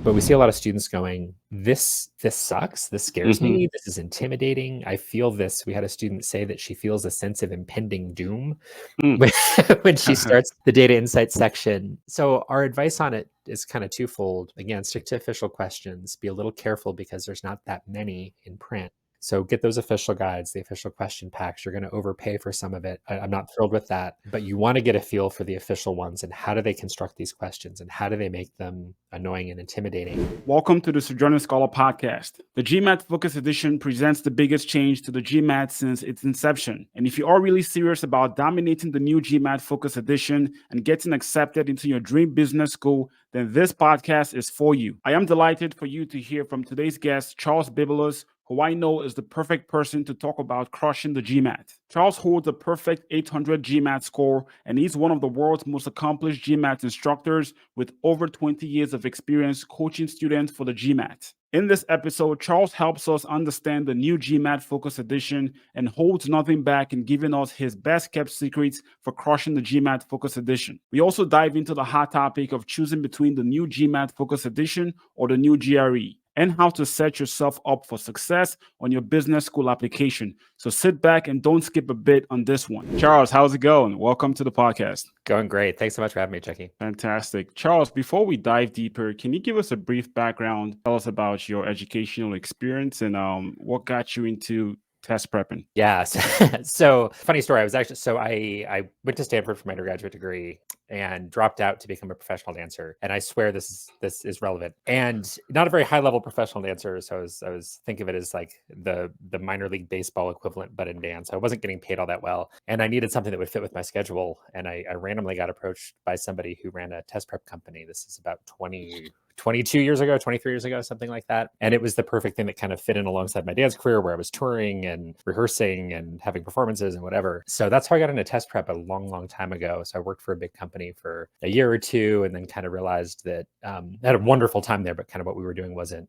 But we see a lot of students going, this sucks. This scares Mm-hmm. me. This is intimidating. I feel this. We had a student say that she feels a sense of impending doom Mm. when when she starts the data insights section. So our advice on it is kind of twofold. Again, stick to official questions. Be a little careful because there's not that many in print. So get those official guides, the official question packs. You're going to overpay for some of it. I'm not thrilled with that, but you want to get a feel for the official ones and how do they construct these questions and how do they make them annoying and intimidating. Welcome to the Sojourner Scholar podcast. The GMAT Focus edition presents the biggest change to the GMAT since its inception. And if you are really serious about dominating the new GMAT Focus edition and getting accepted into your dream business school, then this podcast is for you. I am delighted for you to hear from today's guest, Charles Bibulus, who I know is the perfect person to talk about crushing the GMAT. Charles holds a perfect 800 GMAT score, and he's one of the world's most accomplished GMAT instructors with over 20 years of experience coaching students for the GMAT. In this episode, Charles helps us understand the new GMAT Focus edition and holds nothing back in giving us his best kept secrets for crushing the GMAT Focus edition. We also dive into the hot topic of choosing between the new GMAT Focus edition or the new GRE, and how to set yourself up for success on your business school application. So sit back and don't skip a bit on this one. Charles, how's it going? Welcome to the podcast. Going great. Thanks so much for having me, Chucky. Fantastic. Charles, before we dive deeper, can you give us a brief background? Tell us about your educational experience and what got you into test prepping. Yeah. So funny story. I went to Stanford for my undergraduate degree and dropped out to become a professional dancer. And I swear this is relevant. And not a very high level professional dancer. So I was think of it as like the minor league baseball equivalent, but in dance. I wasn't getting paid all that well. And I needed something that would fit with my schedule. And I randomly got approached by somebody who ran a test prep company. This is about 22 years ago, 23 years ago, something like that. And it was the perfect thing that kind of fit in alongside my dance career where I was touring and rehearsing and having performances and whatever. So that's how I got into test prep a long, long time ago. So I worked for a big company for a year or two and then kind of realized that I had a wonderful time there, but kind of what we were doing wasn't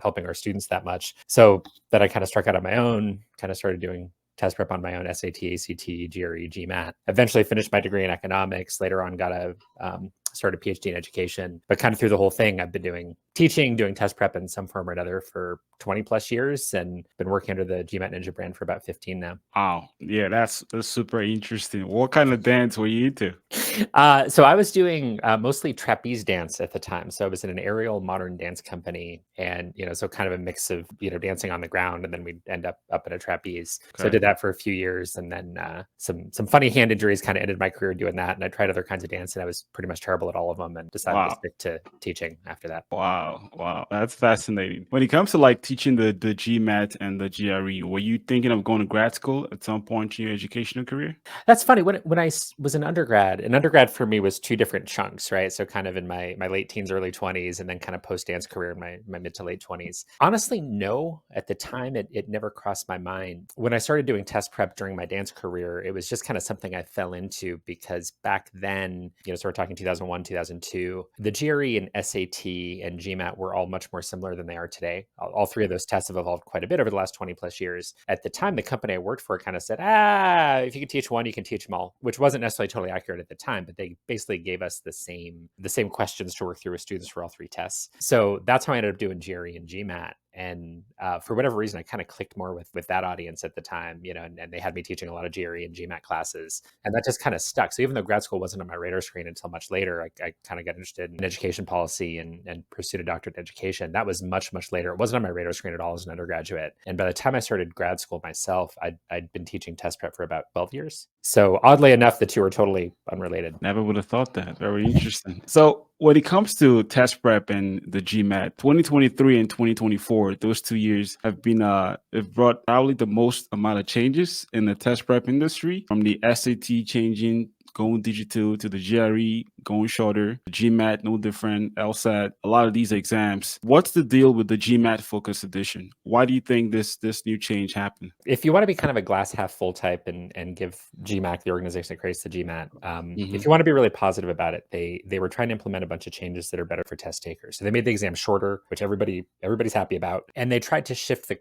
helping our students that much. So that I kind of struck out on my own, kind of started doing test prep on my own, SAT, ACT, GRE, GMAT. Eventually finished my degree in economics. Later on started a PhD in education. But kind of through the whole thing, I've been doing teaching, doing test prep in some form or another for 20 plus years and been working under the GMAT Ninja brand for about 15 now. Wow. Yeah, that's super interesting. What kind of dance were you into? So I was doing mostly trapeze dance at the time. So I was in an aerial modern dance company and, so kind of a mix of, dancing on the ground and then we'd end up in a trapeze. Okay. So I did that for a few years and then some funny hand injuries kind of ended my career doing that. And I tried other kinds of dance and I was pretty much terrible at all of them and decided to stick to teaching after that. Wow. That's fascinating. When it comes to like teaching the GMAT and the GRE, were you thinking of going to grad school at some point in your educational career? That's funny. When I was an undergrad for me was two different chunks, right? So kind of in my late teens, early 20s, and then kind of post-dance career in my mid to late 20s. Honestly, no. At the time, it never crossed my mind. When I started doing test prep during my dance career, it was just kind of something I fell into because back then, so we're talking 2001, 2002, the GRE and SAT and GMAT were all much more similar than they are today. All three of those tests have evolved quite a bit over the last 20 plus years. At the time, the company I worked for kind of said, if you can teach one, you can teach them all, which wasn't necessarily totally accurate at the time, but they basically gave us the same questions to work through with students for all three tests. So that's how I ended up doing GRE and GMAT. And for whatever reason, I kind of clicked more with that audience at the time, and they had me teaching a lot of GRE and GMAT classes. And that just kind of stuck. So even though grad school wasn't on my radar screen until much later, I kind of got interested in education policy and pursued a doctorate in education. That was much, much later. It wasn't on my radar screen at all as an undergraduate. And by the time I started grad school myself, I'd been teaching test prep for about 12 years. So oddly enough, the two are totally unrelated. Never would have thought that. Very interesting. So when it comes to test prep and the GMAT, 2023 and 2024, those 2 years have been, have brought probably the most amount of changes in the test prep industry, from the SAT changing, going digital, to the GRE going shorter, GMAT no different, LSAT, a lot of these exams. What's the deal with the GMAT Focus edition? Why do you think this new change happened? If you want to be kind of a glass half full type and give GMAT, the organization that creates the GMAT, if you want to be really positive about it, they were trying to implement a bunch of changes that are better for test takers. So they made the exam shorter, which everybody's happy about, and they tried to shift the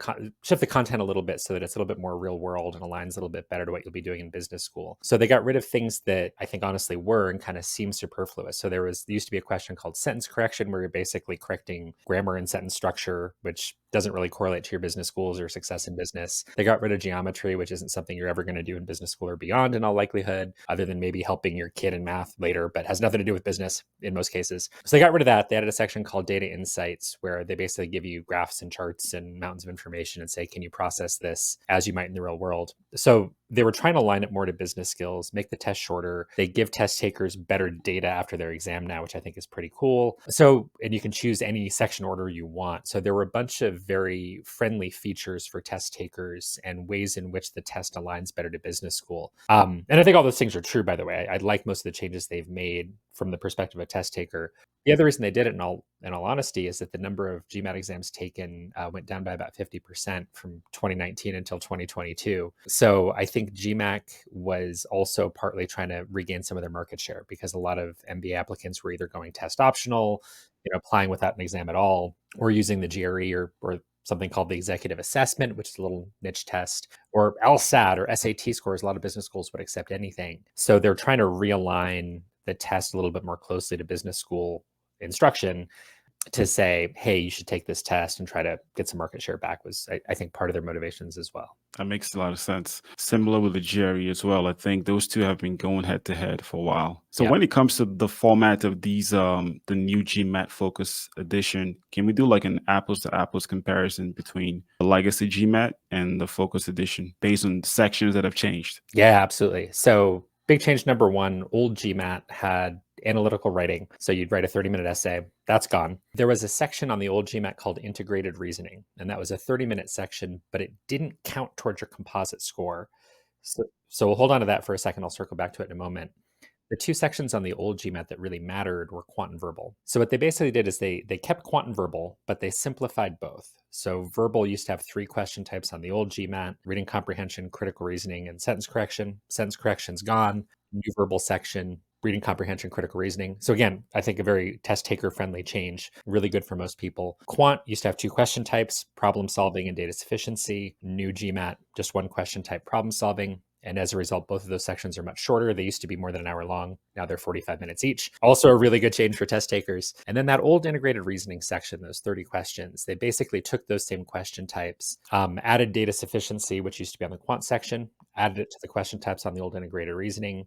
content a little bit so that it's a little bit more real world and aligns a little bit better to what you'll be doing in business school. So they got rid of things that that I think honestly were and kind of seem superfluous. So there used to be a question called sentence correction, where you're basically correcting grammar and sentence structure, which doesn't really correlate to your business schools or success in business. They got rid of geometry, which isn't something you're ever going to do in business school or beyond in all likelihood, other than maybe helping your kid in math later, but has nothing to do with business in most cases. So they got rid of that. They added a section called data insights, where they basically give you graphs and charts and mountains of information and say, can you process this as you might in the real world? So they were trying to line it more to business skills, make the test shorter. They give test takers better data after their exam now, which I think is pretty cool. So, and you can choose any section order you want. So there were a bunch of very friendly features for test takers and ways in which the test aligns better to business school. And I think all those things are true, by the way. I like most of the changes they've made from the perspective of a test taker. The other reason they did it, in all honesty, is that the number of GMAT exams taken went down by about 50% from 2019 until 2022. So I think GMAT was also partly trying to regain some of their market share, because a lot of MBA applicants were either going test optional, applying without an exam at all, or using the GRE or something called the executive assessment, which is a little niche test, or LSAT or SAT scores. A lot of business schools would accept anything. So they're trying to realign the test a little bit more closely to business school instruction, to say, hey, you should take this test and try to get some market share back, was, I think, part of their motivations as well. That makes a lot of sense. Similar with the GRE as well. I think those two have been going head to head for a while. So Yeah. when it comes to the format of these, the new GMAT Focus edition, can we do like an apples to apples comparison between the legacy GMAT and the Focus edition based on sections that have changed? Yeah, absolutely. So big change number one, old GMAT had analytical writing. So you'd write a 30-minute essay. That's gone. There was a section on the old GMAT called integrated reasoning, and that was a 30-minute section, but it didn't count towards your composite score. So we'll hold on to that for a second. I'll circle back to it in a moment. The two sections on the old GMAT that really mattered were quant and verbal. So what they basically did is they kept quant and verbal, but they simplified both. So verbal used to have 3 question types on the old GMAT: reading comprehension, critical reasoning, and sentence correction. Sentence correction's gone. New verbal section: reading comprehension, critical reasoning. So again, I think a very test taker friendly change, really good for most people. Quant used to have 2 question types: problem solving and data sufficiency. New GMAT, just 1 question type: problem solving. And as a result, both of those sections are much shorter. They used to be more than an hour long. Now they're 45 minutes each. Also a really good change for test takers. And then that old integrated reasoning section, those 30 questions, they basically took those same question types, added data sufficiency, which used to be on the quant section, added it to the question types on the old integrated reasoning,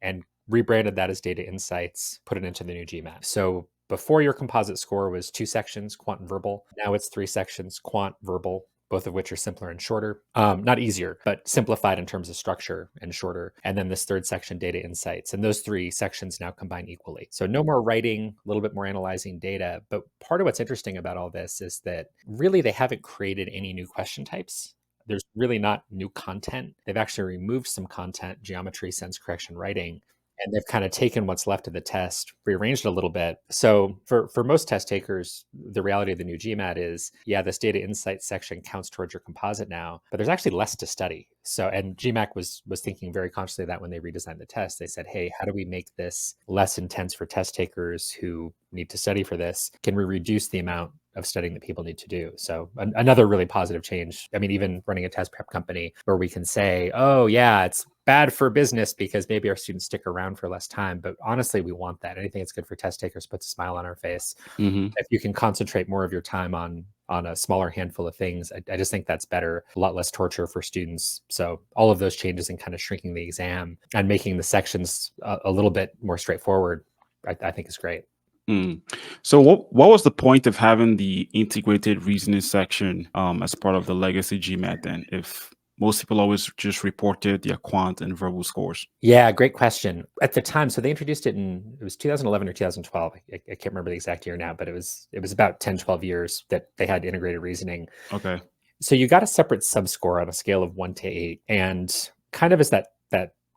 and rebranded that as data insights, put it into the new GMAT. So before, your composite score was 2 sections, quant and verbal. Now it's 3 sections, quant, verbal, both of which are simpler and shorter. Not easier, but simplified in terms of structure and shorter. And then this 3rd section, data insights. And those 3 sections now combine equally. So no more writing, a little bit more analyzing data. But part of what's interesting about all this is that really they haven't created any new question types. There's really not new content. They've actually removed some content: geometry, sense correction, writing. And they've kind of taken what's left of the test, rearranged it a little bit. So for most test takers, the reality of the new GMAT is, yeah, this data insights section counts towards your composite now, but there's actually less to study. So, and GMAT was thinking very consciously of that when they redesigned the test. They said, hey, how do we make this less intense for test takers who need to study for this? Can we reduce the amount of studying that people need to do? So another really positive change. I mean, even running a test prep company where we can say, oh yeah, it's bad for business because maybe our students stick around for less time. But honestly, we want that. Anything that's good for test takers puts a smile on our face. Mm-hmm. If you can concentrate more of your time on a smaller handful of things, I just think that's better, a lot less torture for students. So all of those changes in kind of shrinking the exam and making the sections a little bit more straightforward, I think is great. Mm. So what was the point of having the integrated reasoning section as part of the legacy GMAT then, if most people always just reported their quant and verbal scores? Yeah, great question. At the time, so they introduced it it was 2011 or 2012. I can't remember the exact year now, but it was about 10, 12 years that they had integrated reasoning. Okay. So you got a separate subscore on a scale of 1 to 8. And kind of as that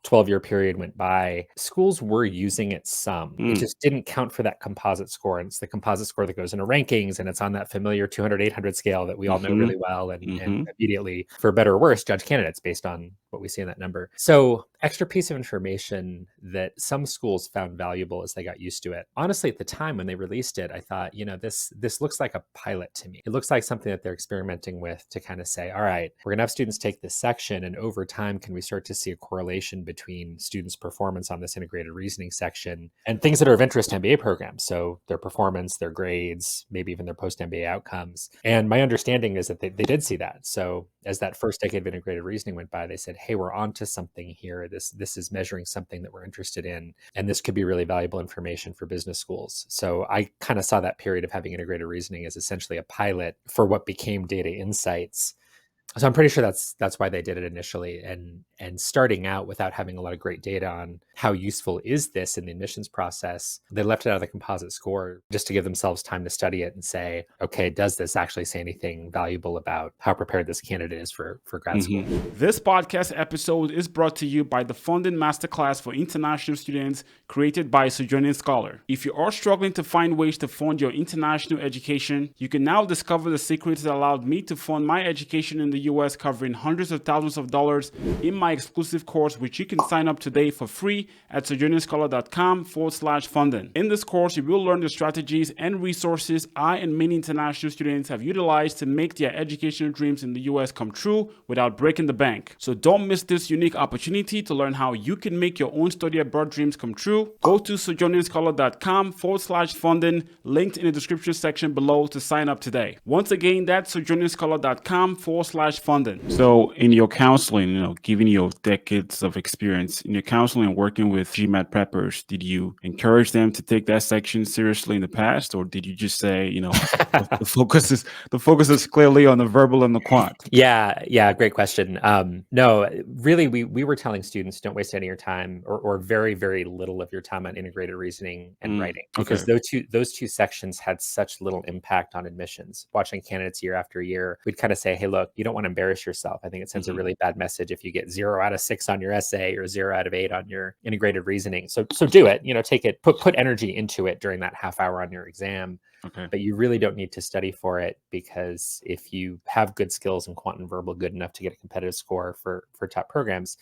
12-year period went by, schools were using it some. It just didn't count for that composite score. And it's the composite score that goes into rankings, and it's on that familiar 200, 800 scale that we all know really well, and immediately, for better or worse, judge candidates based on what we see in that number. So extra piece of information that some schools found valuable as they got used to it. Honestly, at the time when they released it, I thought, this looks like a pilot to me. It looks like something that they're experimenting with to kind of say, all right, we're going to have students take this section, and over time, can we start to see a correlation between students' performance on this integrated reasoning section and things that are of interest to MBA programs. So their performance, their grades, maybe even their post-MBA outcomes. And my understanding is that they did see that. So as that first decade of integrated reasoning went by, they said, hey, we're onto something here. This is measuring something that we're interested in. And this could be really valuable information for business schools. So I kind of saw that period of having integrated reasoning as essentially a pilot for what became data insights. So I'm pretty sure that's why they did it initially, and starting out without having a lot of great data on how useful is this in the admissions process, they left it out of the composite score just to give themselves time to study it and say, okay, does this actually say anything valuable about how prepared this candidate is for grad school? This podcast episode is brought to you by the Funding Masterclass for International Students created by Sojourning Scholar. If you are struggling to find ways to fund your international education, you can now discover the secrets that allowed me to fund my education in the US, covering hundreds of thousands of dollars in my exclusive course, which you can sign up today for free at sojourningscholar.com/funding. In this course, you will learn the strategies and resources I and many international students have utilized to make their educational dreams in the US come true without breaking the bank. So don't miss this unique opportunity to learn how you can make your own study abroad dreams come true. Go to sojourningscholar.com/funding, linked in the description section below to sign up today. Once again, that's sojourningscholar.com/funding. So in your counseling, given your decades of experience in your counseling and working with GMAT preppers, did you encourage them to take that section seriously in the past, or did you just say, the focus is clearly on the verbal and the quant? Yeah, great question. No, really, we were telling students, don't waste any of your time or very, very little of your time on integrated reasoning and writing, because those two sections had such little impact on admissions. Watching candidates year after year, we'd kind of say, hey, look, you don't want to embarrass yourself. I think it sends a really bad message if you get 0 out of 6 on your essay or 0 out of 8 on your integrated reasoning. So do it, take it, put energy into it during that half hour on your exam. Okay. But you really don't need to study for it, because if you have good skills in quant and verbal good enough to get a competitive score for top programs,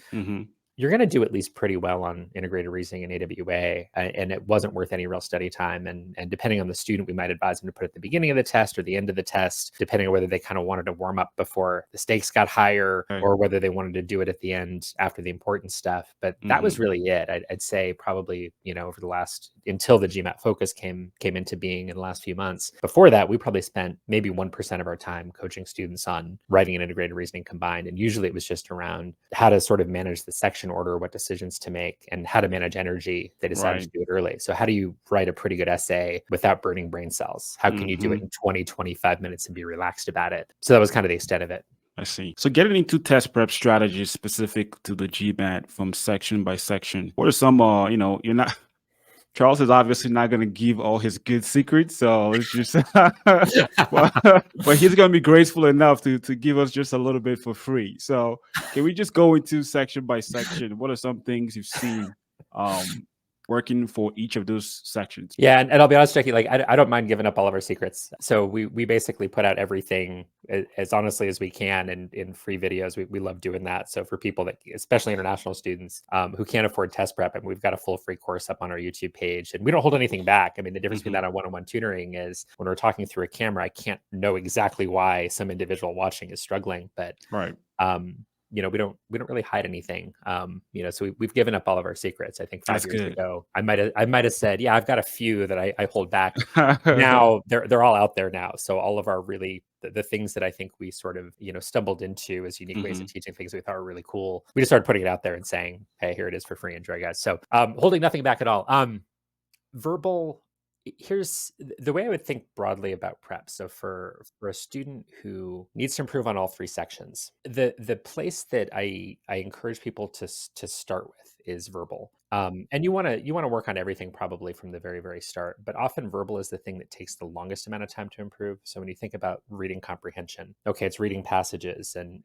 you're going to do at least pretty well on integrated reasoning and AWA, and it wasn't worth any real study time. And depending on the student, we might advise them to put it at the beginning of the test or the end of the test, depending on whether they kind of wanted to warm up before the stakes got higher, or whether they wanted to do it at the end after the important stuff. But that was really it. I'd say probably, over the last, until the GMAT Focus came into being in the last few months. Before that, we probably spent maybe 1% of our time coaching students on writing and integrated reasoning combined. And usually it was just around how to sort of manage the section order, what decisions to make, and how to manage energy. They decided to do it early. So how do you write a pretty good essay without burning brain cells? How can you do it in 20, 25 minutes and be relaxed about it? So that was kind of the extent of it. I see. So getting into test prep strategies specific to the GMAT from section by section, what are some, you're not... Charles is obviously not going to give all his good secrets, so let's just but he's going to be graceful enough to give us just a little bit for free. So can we just go into section by section? What are some things you've seen working for each of those sections? Yeah, and I'll be honest, Jackie, like I don't mind giving up all of our secrets. So we basically put out everything as honestly as we can in free videos. We love doing that. So for people that, especially international students who can't afford test prep, and we've got a full free course up on our YouTube page, and we don't hold anything back. I mean, the difference between that and one-on-one tutoring is when we're talking through a camera, I can't know exactly why some individual watching is struggling, but we don't really hide anything. So we've given up all of our secrets. I think 5 years ago, I might have said, yeah, I've got a few that I hold back. Now they're all out there now. So all of our really the things that I think we sort of stumbled into as unique ways of teaching things we thought were really cool, we just started putting it out there and saying, hey, here it is for free. Enjoy, guys. So holding nothing back at all. Verbal. Here's the way I would think broadly about prep. So for a student who needs to improve on all 3 sections, the place that I encourage people to start with is verbal. And you want to work on everything probably from the very, very start, but often verbal is the thing that takes the longest amount of time to improve. So when you think about reading comprehension, okay, it's reading passages and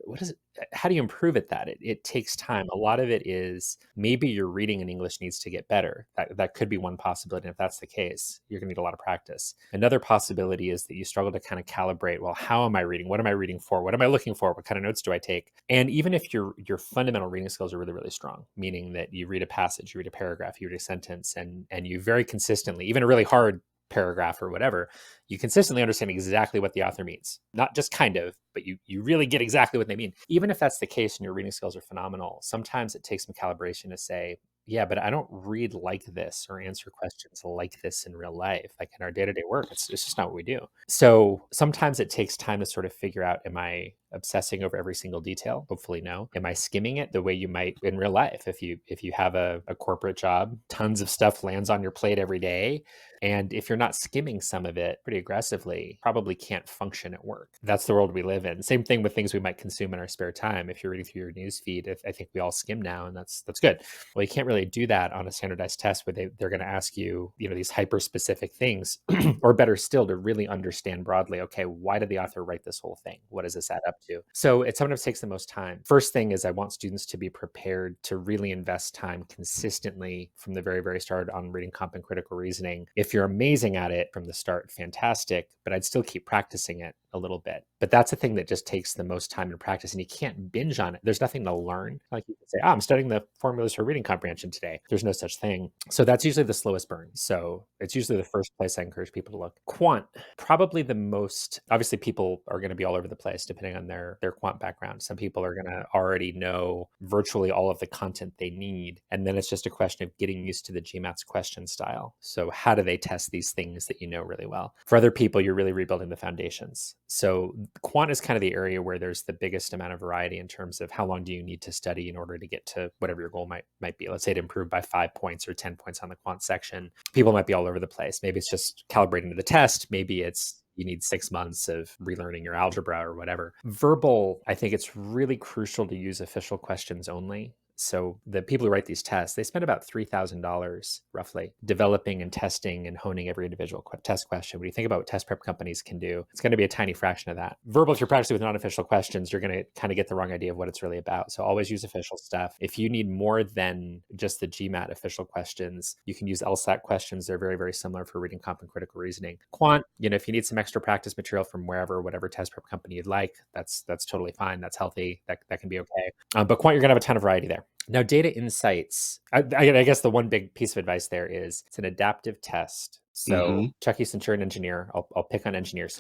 what is it? How do you improve at that? It takes time. A lot of it is maybe your reading in English needs to get better. That could be one possibility. And if that's the case, you're going to need a lot of practice. Another possibility is that you struggle to kind of calibrate, well, how am I reading? What am I reading for? What am I looking for? What kind of notes do I take? And even if your fundamental reading skills are really, really strong, meaning that you read a passage, you read a paragraph, you read a sentence, and you very consistently, even a really hard paragraph or whatever, you consistently understand exactly what the author means. Not just kind of, but you really get exactly what they mean. Even if that's the case and your reading skills are phenomenal, sometimes it takes some calibration to say, yeah, but I don't read like this or answer questions like this in real life. Like in our day-to-day work, it's just not what we do. So sometimes it takes time to sort of figure out, am I obsessing over every single detail? Hopefully no. Am I skimming it the way you might in real life? If you have a corporate job, tons of stuff lands on your plate every day. And if you're not skimming some of it pretty aggressively, probably can't function at work. That's the world we live in. Same thing with things we might consume in our spare time. If you're reading through your news feed, I think we all skim now, and that's good. Well, you can't really do that on a standardized test where they're going to ask you, these hyper specific things, or better still, to really understand broadly, okay, why did the author write this whole thing? What does this add up to? So it sometimes takes the most time. First thing is I want students to be prepared to really invest time consistently from the very, very start on reading comp and critical reasoning. If you're amazing at it from the start, fantastic, but I'd still keep practicing it a little bit. But that's the thing that just takes the most time to practice, and you can't binge on it. There's nothing to learn. Like you can say, I'm studying the formulas for reading comprehension today. There's no such thing. So that's usually the slowest burn. So it's usually the first place I encourage people to look. Quant, probably the most, obviously people are going to be all over the place depending on their quant background. Some people are going to already know virtually all of the content they need. And then it's just a question of getting used to the GMAT's question style. So how do they test these things that you know really well? For other people, you're really rebuilding the foundations. So quant is kind of the area where there's the biggest amount of variety in terms of how long do you need to study in order to get to whatever your goal might be. Let's say to improve by 5 points or 10 points on the quant section. People might be all over the place. Maybe it's just calibrating to the test. Maybe it's you need 6 months of relearning your algebra or whatever. Verbal, I think it's really crucial to use official questions only. So the people who write these tests, they spend about $3,000 roughly developing and testing and honing every individual test question. When you think about what test prep companies can do, it's going to be a tiny fraction of that. Verbal, if you're practicing with non-official questions, you're going to kind of get the wrong idea of what it's really about. So always use official stuff. If you need more than just the GMAT official questions, you can use LSAT questions. They're very, very similar for reading comp and critical reasoning. Quant, if you need some extra practice material from whatever test prep company you'd like, that's totally fine. That's healthy. That can be okay. But quant, you're going to have a ton of variety there. Now, data insights, I guess the one big piece of advice there is it's an adaptive test. So Chucky, since you're an engineer, I'll pick on engineers.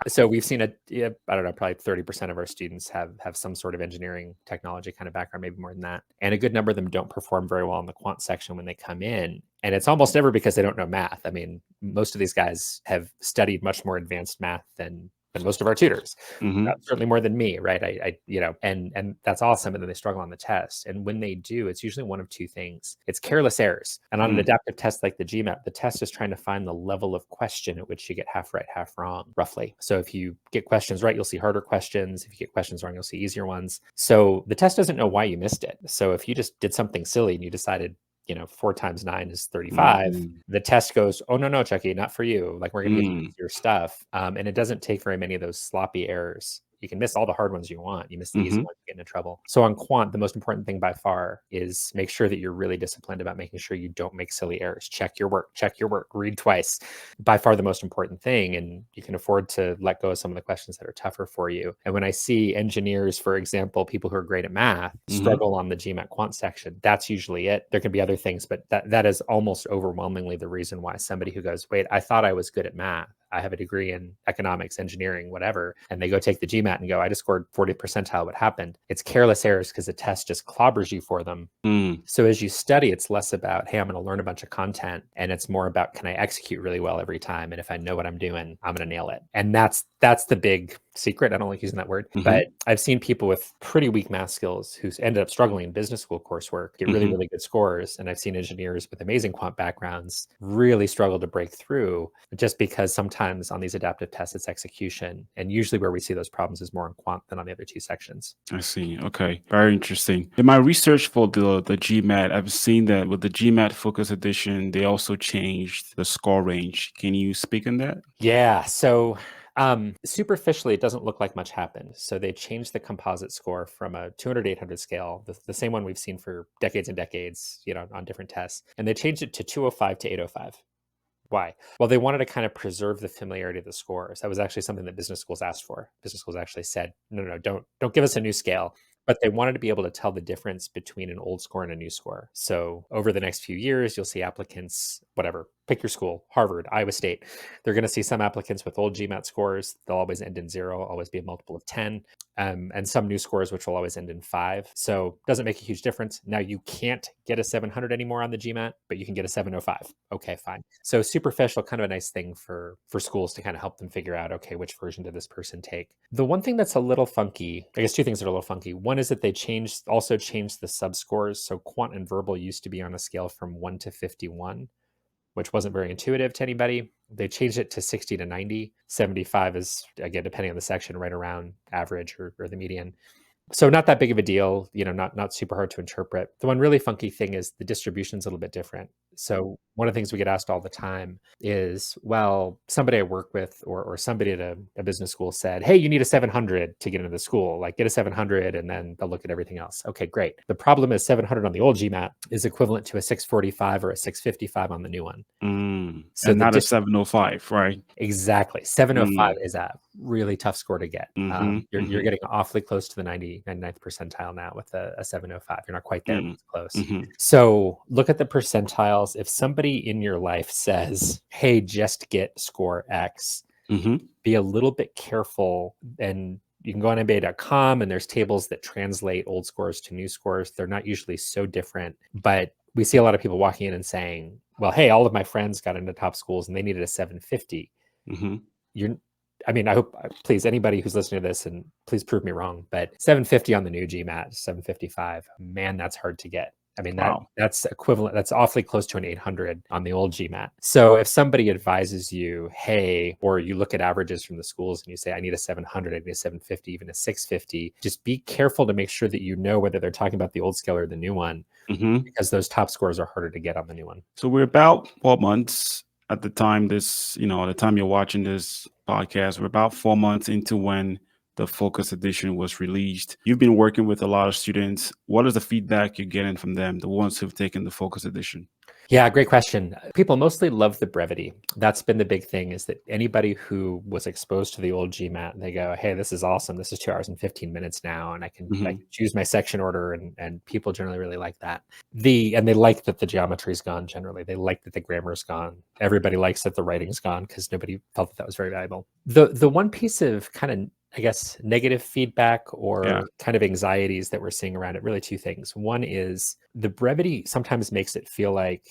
So we've seen I don't know, probably 30% of our students have some sort of engineering technology kind of background, maybe more than that. And a good number of them don't perform very well in the quant section when they come in. And it's almost never because they don't know math. I mean, most of these guys have studied much more advanced math than most of our tutors, certainly more than me, right? And that's awesome. And then they struggle on the test. And when they do, it's usually one of two things. It's careless errors. And on an adaptive test like the GMAT, the test is trying to find the level of question at which you get half right, half wrong, roughly. So if you get questions right, you'll see harder questions. If you get questions wrong, you'll see easier ones. So the test doesn't know why you missed it. So if you just did something silly and you decided 4 times 9 is 35. The test goes, oh, no, Chucky, not for you. Like, we're going to give you your stuff. And it doesn't take very many of those sloppy errors. You can miss all the hard ones you want. You miss the easy ones, you get into trouble. So on quant, the most important thing by far is make sure that you're really disciplined about making sure you don't make silly errors. Check your work, read twice. By far the most important thing. And you can afford to let go of some of the questions that are tougher for you. And when I see engineers, for example, people who are great at math, struggle on the GMAT quant section, that's usually it. There can be other things, but that is almost overwhelmingly the reason why somebody who goes, wait, I thought I was good at math. I have a degree in economics, engineering, whatever, and they go take the GMAT and go, I just scored 40th percentile. What happened? It's careless errors because the test just clobbers you for them. So as you study, it's less about, hey, I'm going to learn a bunch of content, and it's more about, can I execute really well every time? And if I know what I'm doing, I'm going to nail it. And that's the big secret. I don't like using that word, but I've seen people with pretty weak math skills who ended up struggling in business school coursework get really, really good scores. And I've seen engineers with amazing quant backgrounds really struggle to break through, just because sometimes on these adaptive tests, it's execution. And usually where we see those problems is more in quant than on the other two sections. I see. Okay. Very interesting. In my research for the GMAT, I've seen that with the GMAT Focus edition, they also changed the score range. Can you speak on that? Yeah. So superficially, it doesn't look like much happened. So they changed the composite score from a 200 to 800 scale, the same one we've seen for decades and decades, on different tests. And they changed it to 205 to 805. Why? Well, they wanted to kind of preserve the familiarity of the scores. That was actually something that business schools asked for. Business schools actually said, no, don't give us a new scale. But they wanted to be able to tell the difference between an old score and a new score. So over the next few years, you'll see applicants, pick your school, Harvard, Iowa State. They're going to see some applicants with old GMAT scores. They'll always end in 0, always be a multiple of 10, and some new scores, which will always end in 5. So doesn't make a huge difference. Now you can't get a 700 anymore on the GMAT, but you can get a 705. Okay, fine. So superficial, kind of a nice thing for schools to kind of help them figure out, okay, which version did this person take? The one thing that's a little funky, I guess two things that are a little funky. One is that they also changed the subscores. So quant and verbal used to be on a scale from 1 to 51, which wasn't very intuitive to anybody. They changed it to 60 to 90. 75 is, again, depending on the section, right around average or the median. So not that big of a deal, not super hard to interpret. The one really funky thing is the distribution's a little bit different. So one of the things we get asked all the time is, well, somebody I work with or somebody at a business school said, hey, you need a 700 to get into the school, like get a 700 and then they'll look at everything else. Okay, great. The problem is 700 on the old GMAT is equivalent to a 645 or a 655 on the new one. So and not a 705, right? Exactly. 705 is a really tough score to get. You're getting awfully close to the 99th percentile now with a 705. You're not quite there, but it's close. So look at the percentiles. If somebody in your life says, hey, just get score X, be a little bit careful. And you can go on MBA.com and there's tables that translate old scores to new scores. They're not usually so different, but we see a lot of people walking in and saying, well, hey, all of my friends got into top schools and they needed a 750. I hope, please, anybody who's listening to this, and please prove me wrong, but 750 on the new GMAT, 755, man, that's hard to get. That's equivalent. That's awfully close to an 800 on the old GMAT. So if somebody advises you, hey, or you look at averages from the schools and you say, I need a 700, I need a 750, even a 650, just be careful to make sure that you know whether they're talking about the old scale or the new one, because those top scores are harder to get on the new one. So we're about 4 months at the time the time you're watching this podcast. We're about 4 months into when the Focus edition was released. You've been working with a lot of students. What is the feedback you're getting from them, the ones who've taken the Focus edition? Yeah, great question. People mostly love the brevity. That's been the big thing, is that anybody who was exposed to the old GMAT, they go, hey, this is awesome. This is 2 hours and 15 minutes now. And I can choose my section order. And people generally really like that. And they like that the geometry is gone generally. They like that the grammar is gone. Everybody likes that the writing's gone because nobody felt that was very valuable. The one piece of kind of, I guess, negative feedback or kind of anxieties that we're seeing around it, really two things. One is the brevity sometimes makes it feel like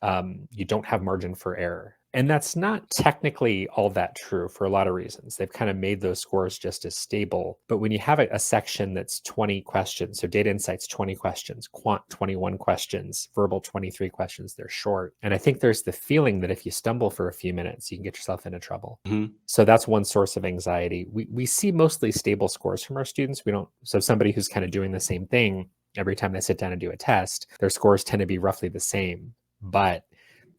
you don't have margin for error. And that's not technically all that true for a lot of reasons. They've kind of made those scores just as stable. But when you have a section that's 20 questions, so data insights, 20 questions, quant, 21 questions, verbal, 23 questions, they're short. And I think there's the feeling that if you stumble for a few minutes, you can get yourself into trouble. So that's one source of anxiety. We see mostly stable scores from our students. So somebody who's kind of doing the same thing every time they sit down and do a test, their scores tend to be roughly the same. But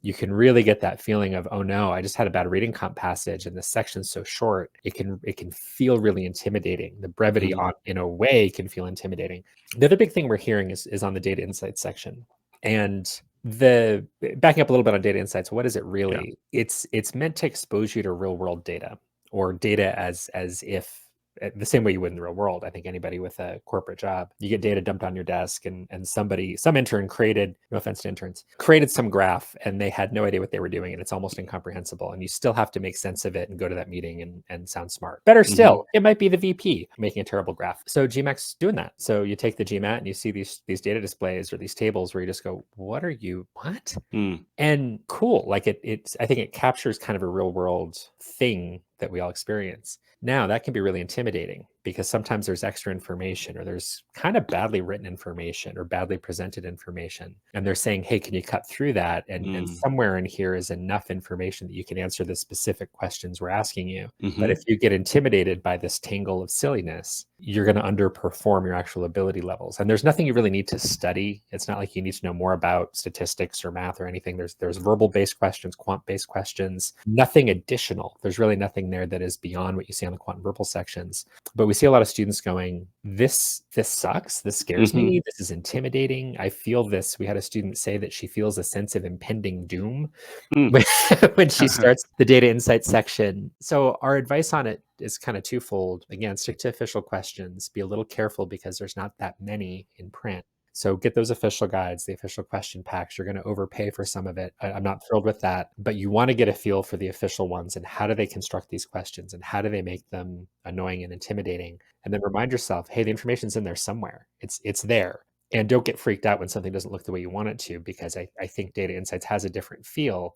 you can really get that feeling of, oh no, I just had a bad reading comp passage and the section's so short. It can feel really intimidating. The brevity in a way can feel intimidating. The other big thing we're hearing is on the data insights section. And backing up a little bit on data insights, what is it really? It's meant to expose you to real world data, or data as if the same way you would in the real world. I think anybody with a corporate job, you get data dumped on your desk and some intern created, no offense to interns, created some graph and they had no idea what they were doing and it's almost incomprehensible. And you still have to make sense of it and go to that meeting and sound smart. Better still, it might be the VP making a terrible graph. So GMAT's doing that. So you take the GMAT and you see these data displays or these tables where you just go, what? And cool. Like I think it captures kind of a real world thing that we all experience. Now that can be really intimidating because sometimes there's extra information or there's kind of badly written information or badly presented information. And they're saying, hey, can you cut through that? And somewhere in here is enough information that you can answer the specific questions we're asking you. But if you get intimidated by this tangle of silliness, you're going to underperform your actual ability levels. And there's nothing you really need to study. It's not like you need to know more about statistics or math or anything. There's verbal-based questions, quant-based questions, nothing additional. There's really nothing there that is beyond what you see on the quant and verbal sections. But we see a lot of students going, this sucks. This scares me. This is intimidating. I feel this. We had a student say that she feels a sense of impending doom when she starts the data insights section. So our advice on it is kind of twofold. Again, stick to official questions. Be a little careful because there's not that many in print. So get those official guides, the official question packs. You're going to overpay for some of it. I'm not thrilled with that, but you want to get a feel for the official ones and how do they construct these questions and how do they make them annoying and intimidating? And then remind yourself, hey, the information's in there somewhere. It's there. And don't get freaked out when something doesn't look the way you want it to, because I think Data Insights has a different feel.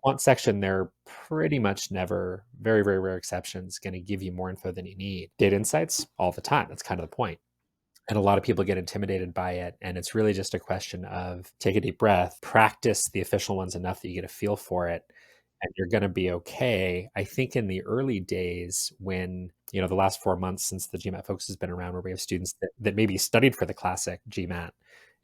Quant section, they're pretty much never, very, very rare exceptions, going to give you more info than you need. Data Insights, all the time. That's kind of the point. And a lot of people get intimidated by it. And it's really just a question of take a deep breath, practice the official ones enough that you get a feel for it, and you're going to be okay. I think in the early days when, the last 4 months since the GMAT Focus has been around, where we have students that maybe studied for the classic GMAT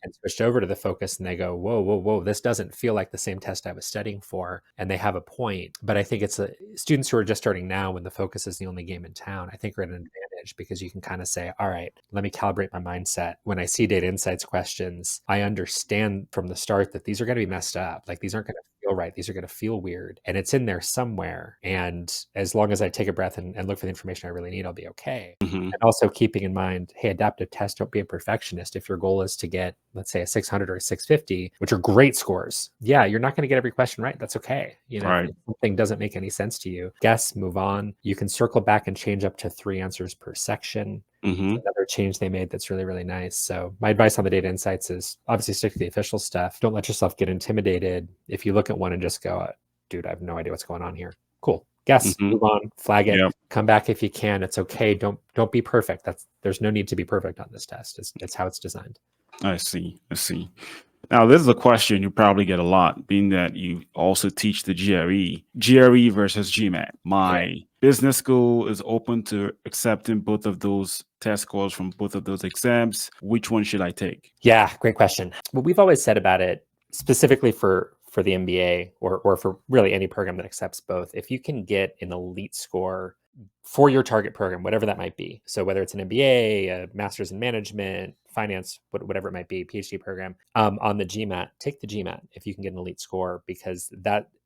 and switched over to the Focus and they go, whoa, whoa, whoa, this doesn't feel like the same test I was studying for. And they have a point. But I think it's students who are just starting now when the Focus is the only game in town, I think are at an advantage because you can kind of say, all right, let me calibrate my mindset. When I see Data Insights questions, I understand from the start that these are going to be messed up. Like these aren't going to feel right. These are going to feel weird. And it's in there somewhere. And as long as I take a breath and look for the information I really need, I'll be okay. Mm-hmm. And also keeping in mind, hey, adaptive test, don't be a perfectionist. If your goal is to get, let's say, a 600 or a 650, which are great scores, yeah, you're not going to get every question right. That's okay. Right. If something doesn't make any sense to you, guess, move on. You can circle back and change up to 3 answers per section. Mm-hmm. Another change they made that's really, really nice. So my advice on the Data Insights is obviously stick to the official stuff. Don't let yourself get intimidated. If you look at one and just go, dude, I have no idea what's going on here. Cool. Guess, Mm-hmm. move on, flag it, Yep. come back if you can. It's okay. Don't be perfect. There's no need to be perfect on this test. It's how it's designed. I see. Now, this is a question you probably get a lot, being that you also teach the GRE versus GMAT. My business school is open to accepting both of those test scores from both of those exams. Which one should I take? Yeah, great question. What we've always said about it, specifically for the MBA or for really any program that accepts both, if you can get an elite score for your target program, whatever that might be. So whether it's an MBA, a master's in management, finance, whatever it might be, PhD program, on the GMAT, take the GMAT if you can get an elite score, because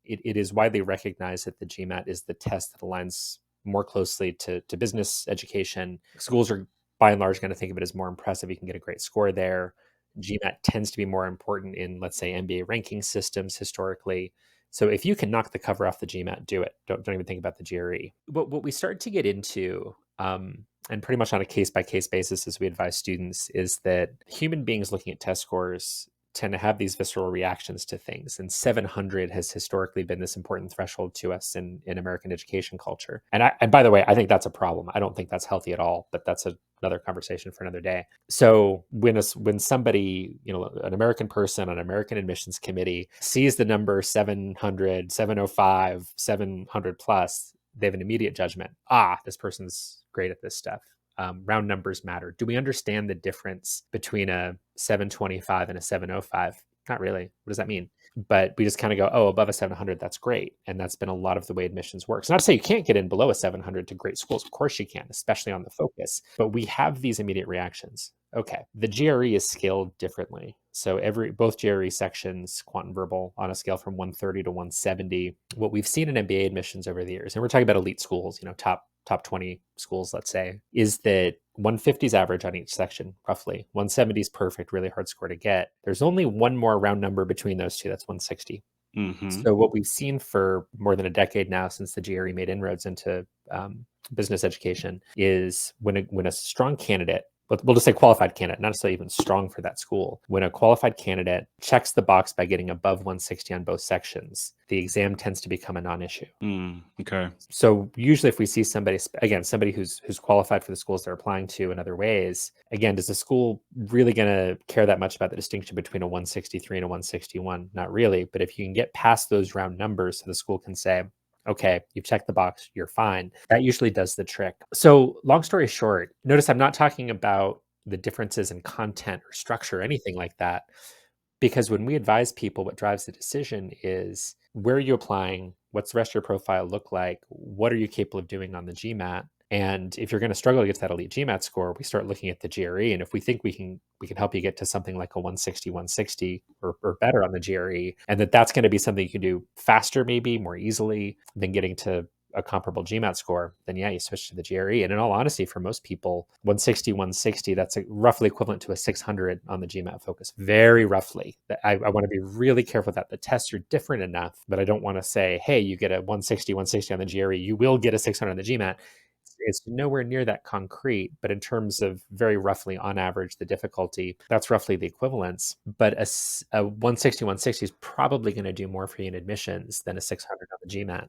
it is widely recognized that the GMAT is the test that aligns more closely to business education. Schools are by and large going to think of it as more impressive. You can get a great score there. GMAT tends to be more important in, let's say, MBA ranking systems historically. So if you can knock the cover off the GMAT, do it. Don't even think about the GRE. What we start to get into, and pretty much on a case-by-case basis as we advise students, is that human beings looking at test scores tend to have these visceral reactions to things. And 700 has historically been this important threshold to us in American education culture. And by the way, I think that's a problem. I don't think that's healthy at all, but that's another conversation for another day. So when somebody, an American person on an American admissions committee sees the number 700, 705, 700 plus, they have an immediate judgment. This person's great at this stuff. Round numbers matter. Do we understand the difference between a 725 and a 705? Not really. What does that mean? But we just kind of go, above a 700, that's great. And that's been a lot of the way admissions works. Not to say you can't get in below a 700 to great schools. Of course you can, especially on the Focus. But we have these immediate reactions. Okay, the GRE is scaled differently. So both GRE sections, quant and verbal, on a scale from 130 to 170. What we've seen in MBA admissions over the years, and we're talking about elite schools, top 20 schools, let's say, is that 150 is average on each section, roughly. 170 is perfect, really hard score to get. There's only one more round number between those two. That's 160. Mm-hmm. So what we've seen for more than a decade now, since the GRE made inroads into business education, is when a strong candidate, we'll just say qualified candidate, not necessarily even strong for that school. When a qualified candidate checks the box by getting above 160 on both sections, the exam tends to become a non-issue. Okay. So usually if we see somebody who's qualified for the schools they're applying to in other ways, again, does the school really going to care that much about the distinction between a 163 and a 161? Not really. But if you can get past those round numbers, so the school can say, okay, you've checked the box, you're fine. That usually does the trick. So long story short, notice I'm not talking about the differences in content or structure or anything like that, because when we advise people, what drives the decision is where are you applying? What's the rest of your profile look like? What are you capable of doing on the GMAT? And if you're going to struggle to get to that elite GMAT score, we start looking at the GRE. And if we think we can help you get to something like a 160 or better on the GRE, and that's going to be something you can do faster, maybe more easily than getting to a comparable GMAT score, then yeah, you switch to the GRE. And in all honesty, for most people, 160, 160, that's roughly equivalent to a 600 on the GMAT Focus, very roughly. I want to be really careful that the tests are different enough, but I don't want to say, hey, you get a 160, 160 on the GRE, you will get a 600 on the GMAT. It's nowhere near that concrete, but in terms of very roughly on average, the difficulty, that's roughly the equivalence. But a 160, 160 is probably going to do more for you in admissions than a 600 on the GMAT.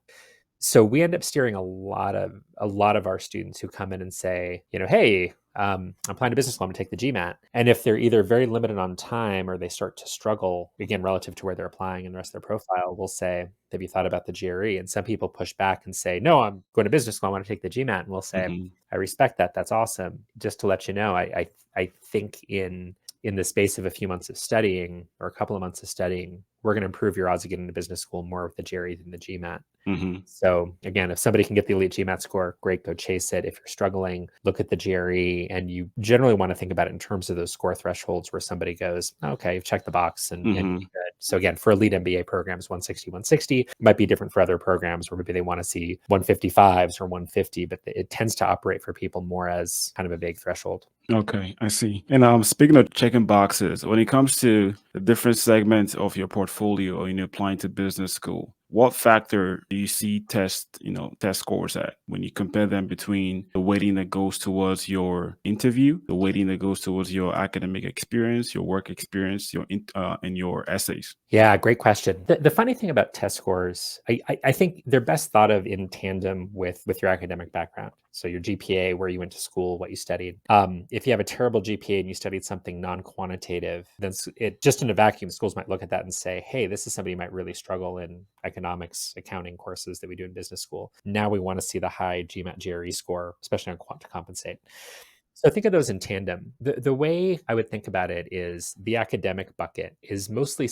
So we end up steering a lot of our students who come in and say, hey, I'm applying to business school, I'm gonna take the GMAT. And if they're either very limited on time or they start to struggle, again, relative to where they're applying and the rest of their profile, we'll say, have you thought about the GRE? And some people push back and say, no, I'm going to business school, I want to take the GMAT. And we'll say, I respect that. That's awesome. Just to let you know, I think in the space of a few months of studying or a couple of months of studying, we're going to improve your odds of getting into business school more with the GRE than the GMAT. So again, if somebody can get the elite GMAT score, great, go chase it. If you're struggling, look at the GRE, and you generally want to think about it in terms of those score thresholds where somebody goes, okay, you've checked the box and you'll be good. So again, for elite MBA programs, 160, 160 might be different for other programs where maybe they want to see 155s or 150, but it tends to operate for people more as kind of a vague threshold. Okay, I see. And speaking of checking boxes, when it comes to the different segments of your portfolio or applying to business school, what factor do you see test scores at when you compare them between the weighting that goes towards your interview, the weighting that goes towards your academic experience, your work experience, and your essays? Yeah, great question. The funny thing about test scores, I think they're best thought of in tandem with your academic background. So your GPA, where you went to school, what you studied. If you have a terrible GPA and you studied something non-quantitative, then it just in a vacuum, schools might look at that and say, hey, this is somebody who might really struggle in economics, accounting courses that we do in business school. Now we want to see the high GMAT GRE score, especially on quant to compensate. So think of those in tandem. The way I would think about it is the academic bucket is mostly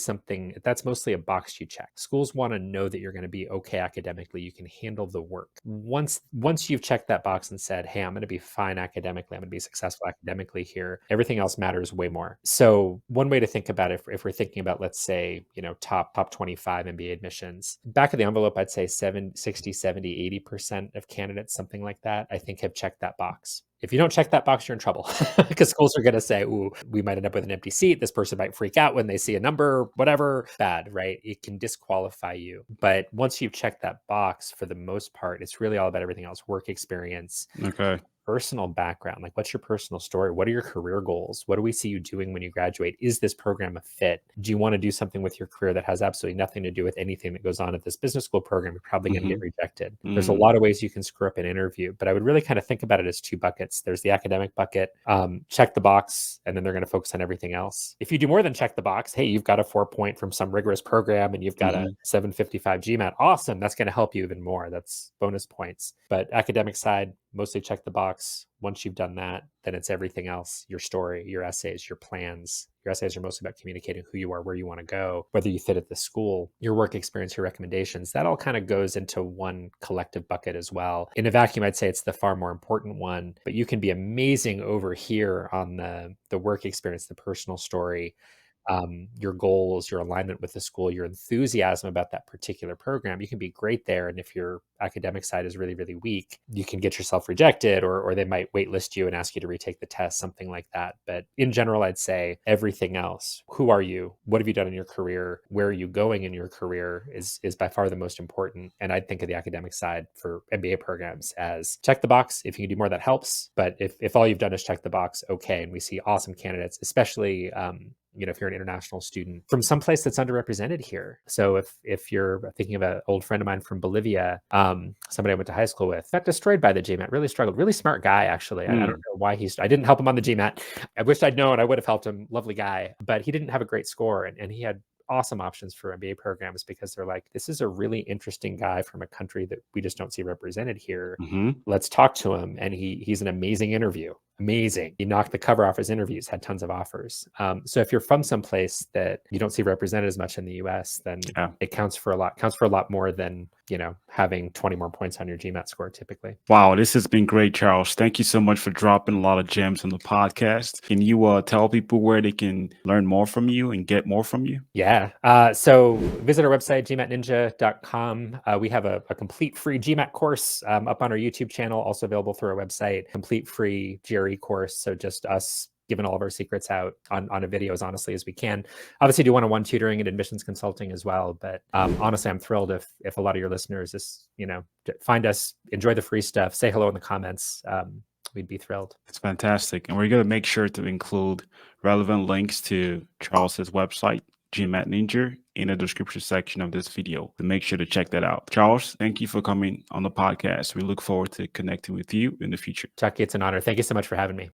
that's mostly a box you check. Schools want to know that you're going to be okay academically. You can handle the work. Once you've checked that box and said, hey, I'm going to be fine academically, I'm going to be successful academically here, everything else matters way more. So one way to think about it, if we're thinking about, let's say, top 25 MBA admissions, back of the envelope, I'd say 60, 70, 80% of candidates, something like that, I think have checked that box. If you don't check that box, you're in trouble because schools are going to say, ooh, we might end up with an empty seat. This person might freak out when they see a number, whatever, bad, right? It can disqualify you. But once you've checked that box, for the most part, it's really all about everything else, work experience. Okay. Personal background, like what's your personal story? What are your career goals? What do we see you doing when you graduate? Is this program a fit? Do you want to do something with your career that has absolutely nothing to do with anything that goes on at this business school program? You're probably going to get rejected. There's a lot of ways you can screw up an interview, but I would really kind of think about it as two buckets. There's the academic bucket, check the box, and then they're going to focus on everything else. If you do more than check the box, hey, you've got a 4-point from some rigorous program and you've got a 755 GMAT, awesome. That's going to help you even more. That's bonus points. But academic side, mostly check the box. Once you've done that, then it's everything else, your story, your essays, your plans. Your essays are mostly about communicating who you are, where you want to go, whether you fit at the school, your work experience, your recommendations. That all kind of goes into one collective bucket as well. In a vacuum, I'd say it's the far more important one, but you can be amazing over here on the work experience, the personal story, your goals, your alignment with the school, your enthusiasm about that particular program. You can be great there. And if your academic side is really, really weak, you can get yourself rejected, or they might waitlist you and ask you to retake the test, something like that. But in general, I'd say everything else, who are you? What have you done in your career? Where are you going in your career is by far the most important. And I'd think of the academic side for MBA programs as check the box. If you can do more, that helps. But if all you've done is check the box, okay. And we see awesome candidates, especially if you're an international student from someplace that's underrepresented here. So if you're thinking of an old friend of mine from Bolivia, somebody I went to high school with, got destroyed by the GMAT, really struggled, really smart guy, actually. I don't know why I didn't help him on the GMAT. I wished I'd known, I would have helped him, lovely guy, but he didn't have a great score. And he had awesome options for MBA programs because they're like, this is a really interesting guy from a country that we just don't see represented here. Let's talk to him. And he's an amazing interview. amazing. He knocked the cover off his interviews, had tons of offers. So if you're from someplace that you don't see represented as much in the US, then it counts for a lot more than, having 20 more points on your GMAT score typically. Wow, this has been great, Charles. Thank you so much for dropping a lot of gems on the podcast. Can you tell people where they can learn more from you and get more from you? Yeah. So visit our website, gmatninja.com. We have a complete free GMAT course up on our YouTube channel, also available through our website, complete free GRE course. So just us giving all of our secrets out on a video as honestly as we can. Obviously do one-on-one tutoring and admissions consulting as well. But honestly, I'm thrilled if a lot of your listeners just, find us, enjoy the free stuff, say hello in the comments. We'd be thrilled. It's fantastic. And we're going to make sure to include relevant links to Charles's website, GMAT Ninja, in the description section of this video. So make sure to check that out. Charles, thank you for coming on the podcast. We look forward to connecting with you in the future. Chucky, it's an honor. Thank you so much for having me.